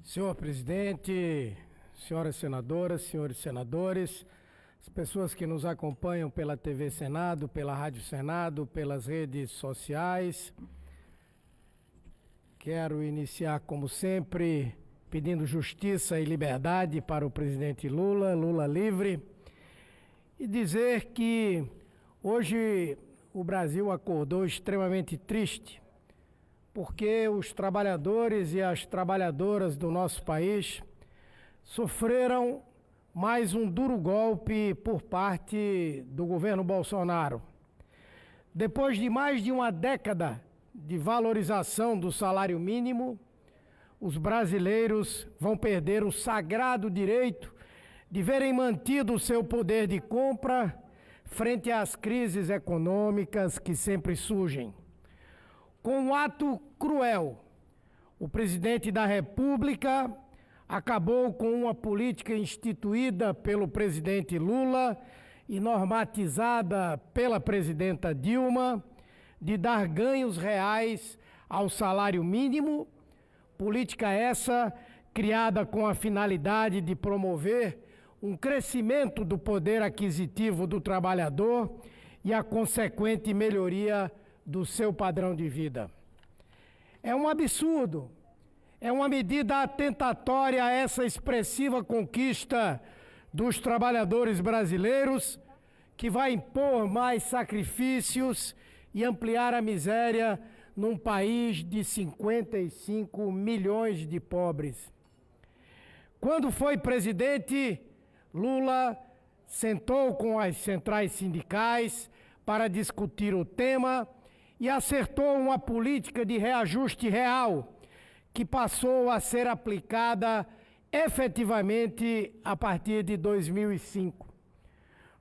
Senhor presidente, senhoras senadoras, senhores senadores, as pessoas que nos acompanham pela TV Senado, pela Rádio Senado, pelas redes sociais, quero iniciar, como sempre, pedindo justiça e liberdade para o presidente Lula, Lula livre, e dizer que hoje o Brasil acordou extremamente triste, porque os trabalhadores e as trabalhadoras do nosso país sofreram mais um duro golpe por parte do governo Bolsonaro. Depois de mais de uma década de valorização do salário mínimo, os brasileiros vão perder o sagrado direito de verem mantido o seu poder de compra frente às crises econômicas que sempre surgem. Com um ato cruel, o presidente da República acabou com uma política instituída pelo presidente Lula e normatizada pela presidenta Dilma de dar ganhos reais ao salário mínimo, política essa criada com a finalidade de promover um crescimento do poder aquisitivo do trabalhador e a consequente melhoria do seu padrão de vida. É um absurdo, é uma medida atentatória a essa expressiva conquista dos trabalhadores brasileiros, que vai impor mais sacrifícios e ampliar a miséria num país de 55 milhões de pobres. Quando foi presidente, Lula sentou com as centrais sindicais para discutir o tema e acertou uma política de reajuste real, que passou a ser aplicada efetivamente a partir de 2005.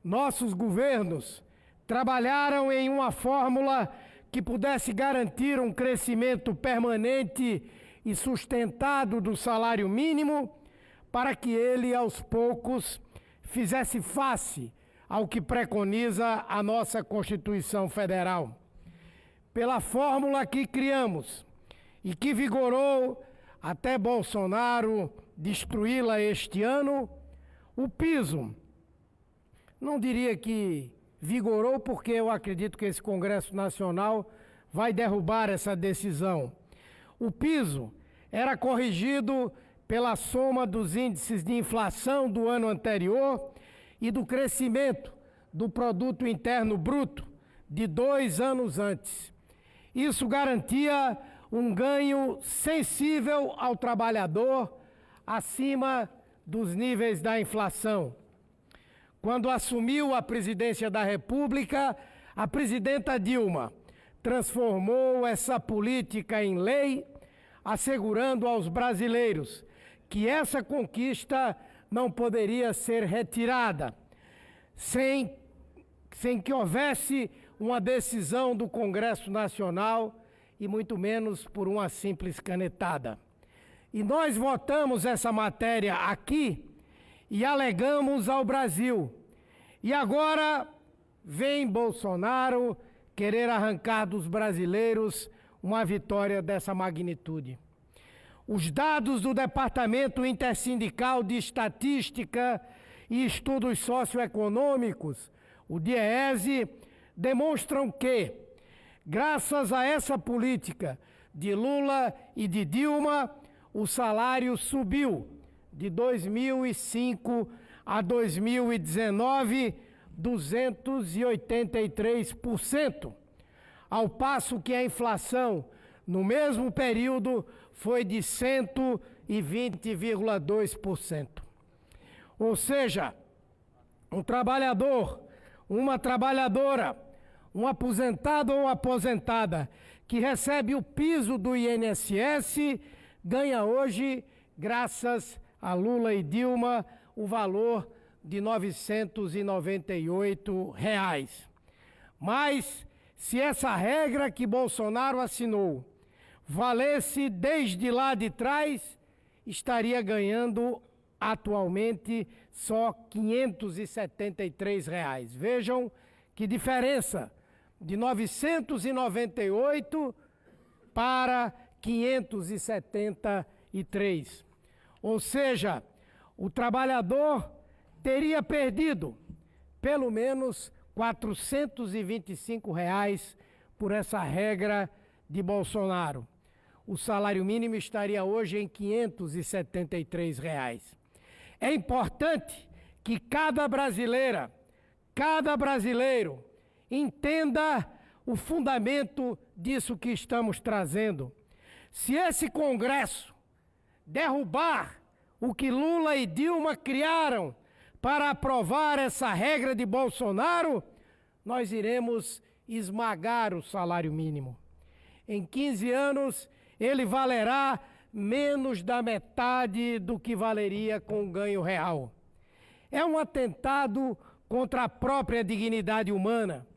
Nossos governos trabalharam em uma fórmula que pudesse garantir um crescimento permanente e sustentado do salário mínimo, para que ele, aos poucos, fizesse face ao que preconiza a nossa Constituição Federal. Pela fórmula que criamos e que vigorou até Bolsonaro destruí-la este ano, o piso, não diria que vigorou, porque eu acredito que esse Congresso Nacional vai derrubar essa decisão. O piso era corrigido pela soma dos índices de inflação do ano anterior e do crescimento do Produto Interno Bruto de 2 anos antes. Isso garantia um ganho sensível ao trabalhador acima dos níveis da inflação. Quando assumiu a presidência da República, a presidenta Dilma transformou essa política em lei, assegurando aos brasileiros que essa conquista não poderia ser retirada sem que houvesse uma decisão do Congresso Nacional e muito menos por uma simples canetada. E nós votamos essa matéria aqui e alegamos ao Brasil. E agora vem Bolsonaro querer arrancar dos brasileiros uma vitória dessa magnitude. Os dados do Departamento Intersindical de Estatística e Estudos Socioeconômicos, o DIEESE, demonstram que, graças a essa política de Lula e de Dilma, o salário subiu de 2005 a 2019 283%, ao passo que a inflação, no mesmo período, foi de 120,2%. Ou seja, um trabalhador, uma trabalhadora, um aposentado ou aposentada que recebe o piso do INSS ganha hoje, graças a Lula e Dilma, o valor de R$ 998. Mas, se essa regra que Bolsonaro assinou valesse desde lá de trás, estaria ganhando atualmente só R$ 573. Vejam que diferença, de 998 para 573. Ou seja, o trabalhador teria perdido pelo menos R$ 425 por essa regra de Bolsonaro. O salário mínimo estaria hoje em R$ 573. É importante que cada brasileira, cada brasileiro entenda o fundamento disso que estamos trazendo. Se esse Congresso derrubar o que Lula e Dilma criaram para aprovar essa regra de Bolsonaro, nós iremos esmagar o salário mínimo. Em 15 anos, ele valerá menos da metade do que valeria com o ganho real. É um atentado contra a própria dignidade humana.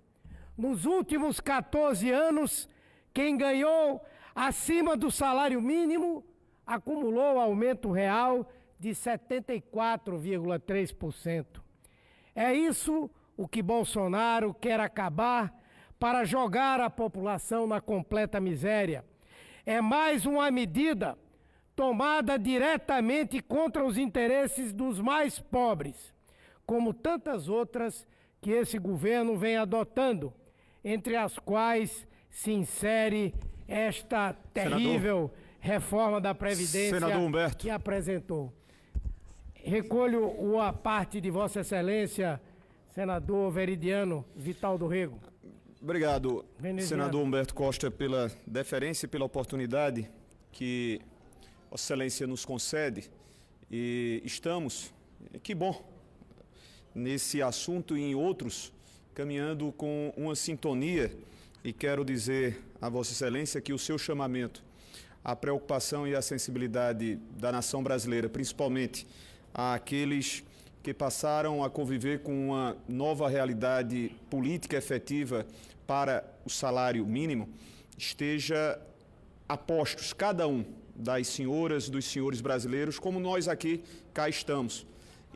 Nos últimos 14 anos, quem ganhou acima do salário mínimo acumulou aumento real de 74,3%. É isso o que Bolsonaro quer acabar para jogar a população na completa miséria. É mais uma medida tomada diretamente contra os interesses dos mais pobres, como tantas outras que esse governo vem adotando, entre as quais se insere esta terrível reforma da Previdência que apresentou. Recolho a parte de Vossa Excelência, senador Veridiano Vital do Rego. Obrigado, senador Humberto Costa, pela deferência e pela oportunidade que Vossa Excelência nos concede. E estamos, que bom, nesse assunto e em outros, caminhando com uma sintonia. E quero dizer a Vossa Excelência que o seu chamamento, a preocupação e a sensibilidade da nação brasileira, principalmente àqueles que passaram a conviver com uma nova realidade política efetiva para o salário mínimo, esteja a postos, cada um das senhoras, dos senhores brasileiros, como nós aqui cá estamos.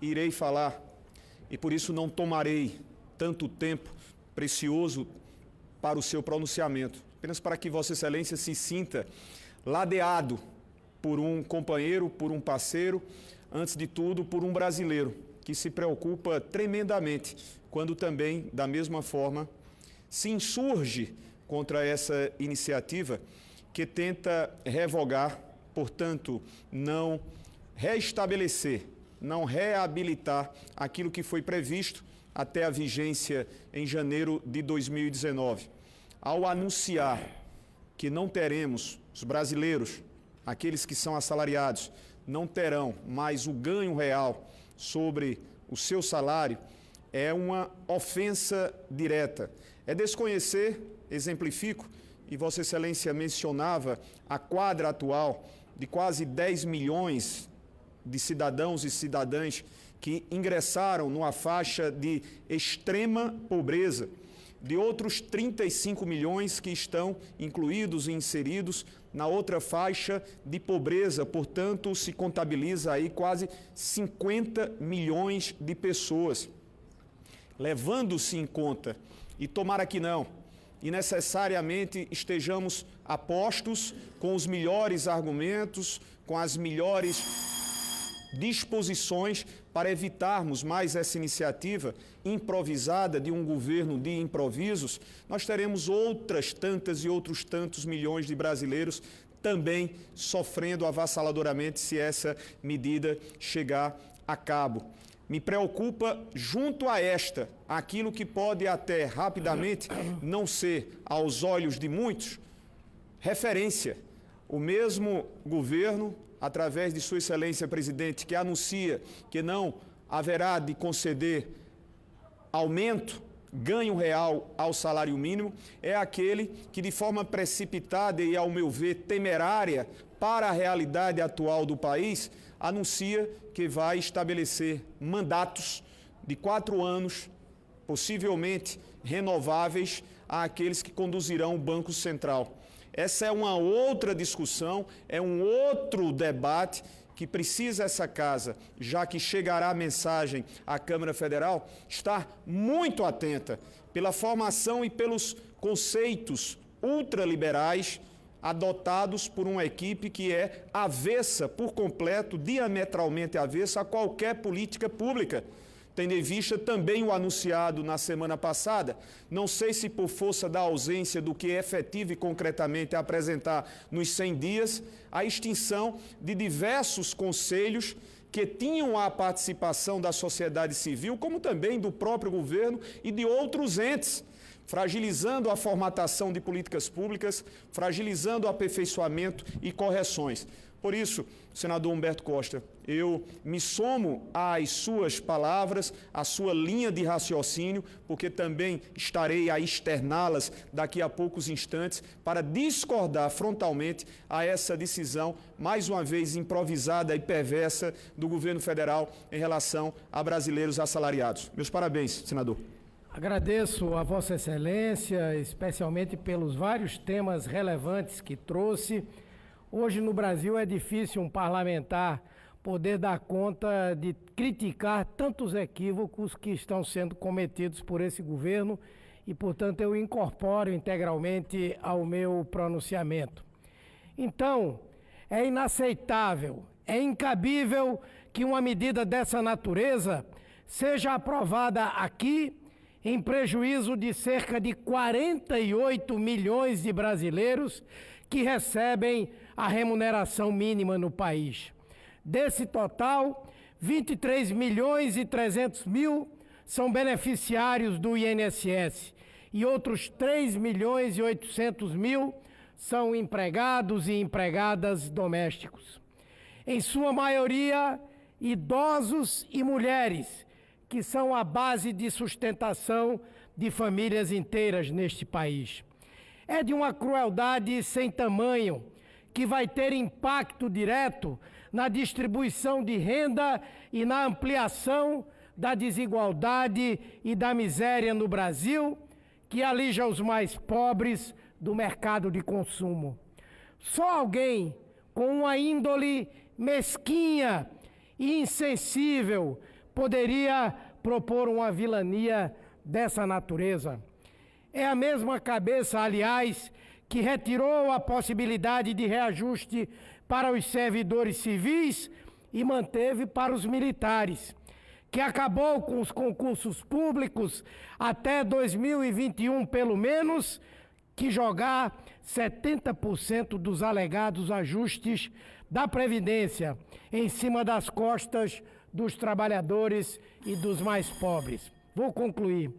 Irei falar, e por isso não tomarei tanto tempo precioso para o seu pronunciamento, apenas para que Vossa Excelência se sinta ladeado por um companheiro, por um parceiro, antes de tudo por um brasileiro que se preocupa tremendamente quando também, da mesma forma, se insurge contra essa iniciativa que tenta revogar, portanto, não reestabelecer, não reabilitar aquilo que foi previsto até a vigência em janeiro de 2019. Ao anunciar que não teremos, os brasileiros, aqueles que são assalariados, não terão mais o ganho real sobre o seu salário, é uma ofensa direta. É desconhecer, exemplifico, e Vossa Excelência mencionava a quadra atual de quase 10 milhões de cidadãos e cidadãs que ingressaram numa faixa de extrema pobreza, de outros 35 milhões que estão incluídos e inseridos na outra faixa de pobreza, portanto, se contabiliza aí quase 50 milhões de pessoas. Levando-se em conta, e tomara que não, e necessariamente estejamos a postos com os melhores argumentos, com as melhores disposições para evitarmos mais essa iniciativa improvisada de um governo de improvisos, nós teremos outras tantas e outros tantos milhões de brasileiros também sofrendo avassaladoramente se essa medida chegar a cabo. Me preocupa, junto a esta, aquilo que pode até rapidamente não ser, aos olhos de muitos, referência. O mesmo governo, através de Sua Excelência Presidente, que anuncia que não haverá de conceder aumento, ganho real ao salário mínimo, é aquele que de forma precipitada e, ao meu ver, temerária para a realidade atual do país, anuncia que vai estabelecer mandatos de 4 anos, possivelmente renováveis, àqueles que conduzirão o Banco Central. Essa é uma outra discussão, é um outro debate que precisa essa casa, já que chegará a mensagem à Câmara Federal, estar muito atenta pela formação e pelos conceitos ultraliberais adotados por uma equipe que é avessa por completo, diametralmente avessa a qualquer política pública. Tendo em vista também o anunciado na semana passada, não sei se por força da ausência do que é efetivo e concretamente apresentar nos 100 dias, a extinção de diversos conselhos que tinham a participação da sociedade civil, como também do próprio governo e de outros entes, fragilizando a formatação de políticas públicas, fragilizando o aperfeiçoamento e correções. Por isso, senador Humberto Costa, eu me somo às suas palavras, à sua linha de raciocínio, porque também estarei a externá-las daqui a poucos instantes para discordar frontalmente a essa decisão, mais uma vez improvisada e perversa, do governo federal em relação a brasileiros assalariados. Meus parabéns, senador. Agradeço a Vossa Excelência, especialmente pelos vários temas relevantes que trouxe. Hoje no Brasil é difícil um parlamentar poder dar conta de criticar tantos equívocos que estão sendo cometidos por esse governo e, portanto, eu incorporo integralmente ao meu pronunciamento. Então, é inaceitável, é incabível que uma medida dessa natureza seja aprovada aqui em prejuízo de cerca de 48 milhões de brasileiros que recebem a remuneração mínima no país. Desse total, 23 milhões e 300 mil são beneficiários do INSS e outros 3 milhões e 800 mil são empregados e empregadas domésticos. Em sua maioria, idosos e mulheres, que são a base de sustentação de famílias inteiras neste país. É de uma crueldade sem tamanho, que vai ter impacto direto na distribuição de renda e na ampliação da desigualdade e da miséria no Brasil, que alija os mais pobres do mercado de consumo. Só alguém com uma índole mesquinha e insensível poderia propor uma vilania dessa natureza. É a mesma cabeça, aliás, que retirou a possibilidade de reajuste para os servidores civis e manteve para os militares, que acabou com os concursos públicos até 2021, pelo menos, que jogar 70% dos alegados ajustes da Previdência em cima das costas dos trabalhadores e dos mais pobres. Vou concluir.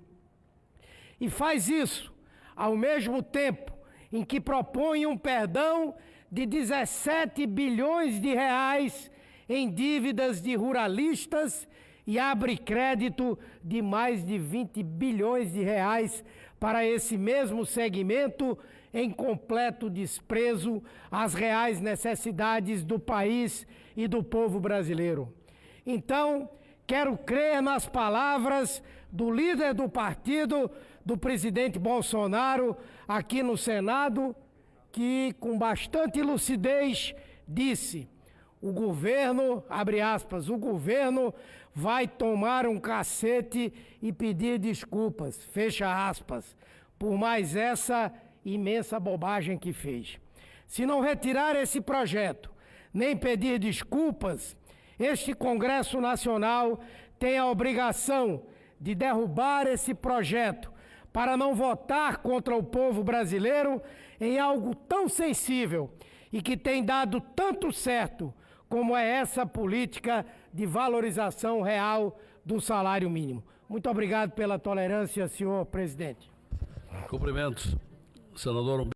E faz isso ao mesmo tempo em que propõe um perdão de 17 bilhões de reais em dívidas de ruralistas e abre crédito de mais de 20 bilhões de reais para esse mesmo segmento, em completo desprezo às reais necessidades do país e do povo brasileiro. Então, quero crer nas palavras do líder do partido, do presidente Bolsonaro, aqui no Senado, que com bastante lucidez disse: o governo, abre aspas, o governo vai tomar um cacete e pedir desculpas, fecha aspas, por mais essa imensa bobagem que fez. Se não retirar esse projeto, nem pedir desculpas, este Congresso Nacional tem a obrigação de derrubar esse projeto para não votar contra o povo brasileiro em algo tão sensível e que tem dado tanto certo como é essa política de valorização real do salário mínimo. Muito obrigado pela tolerância, senhor presidente. Cumprimentos, senador Humberto.